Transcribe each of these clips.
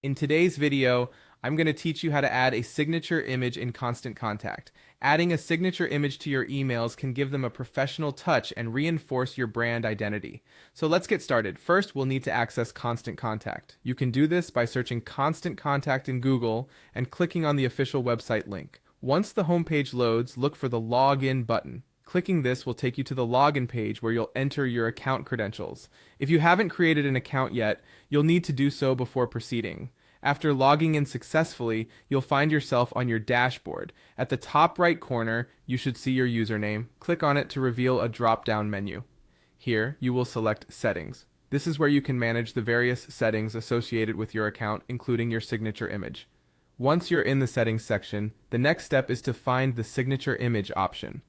In today's video, I'm going to teach you how to add a signature image in Constant Contact. Adding a signature image to your emails can give them a professional touch and reinforce your brand identity. So let's get started. First, we'll need to access Constant Contact. You can do this by searching Constant Contact in Google and clicking on the official website link. Once the homepage loads, look for the Login button. Clicking this will take you to the login page where you'll enter your account credentials. If you haven't created an account yet, you'll need to do so before proceeding. After logging in successfully, you'll find yourself on your dashboard. At the top right corner, you should see your username. Click on it to reveal a drop-down menu. Here, you will select Settings. This is where you can manage the various settings associated with your account, including your signature image. Once you're in the Settings section, the next step is to find the Signature Image option.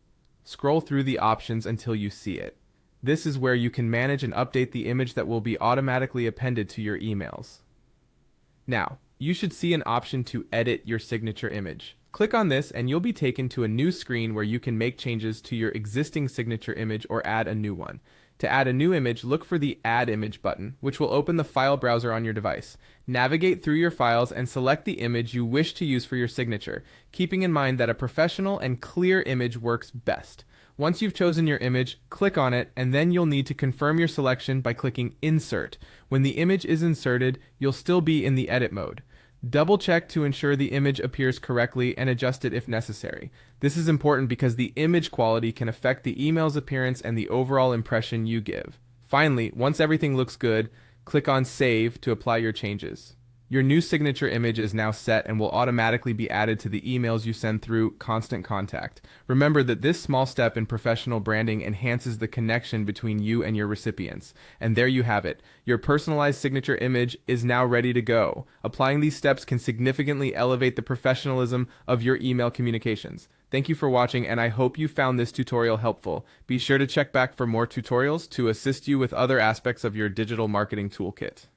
Scroll through the options until you see it. This is where you can manage and update the image that will be automatically appended to your emails. Now, you should see an option to edit your signature image. Click on this and you'll be taken to a new screen where you can make changes to your existing signature image or add a new one. To add a new image, look for the Add Image button, which will open the file browser on your device. Navigate through your files and select the image you wish to use for your signature, keeping in mind that a professional and clear image works best. Once you've chosen your image, click on it, and then you'll need to confirm your selection by clicking Insert. When the image is inserted, you'll still be in the edit mode. Double check to ensure the image appears correctly and adjust it if necessary. This is important because the image quality can affect the email's appearance and the overall impression you give. Finally, once everything looks good, click on Save to apply your changes. Your new signature image is now set and will automatically be added to the emails you send through Constant Contact. Remember that this small step in professional branding enhances the connection between you and your recipients. And there you have it. Your personalized signature image is now ready to go. Applying these steps can significantly elevate the professionalism of your email communications. Thank you for watching, and I hope you found this tutorial helpful. Be sure to check back for more tutorials to assist you with other aspects of your digital marketing toolkit.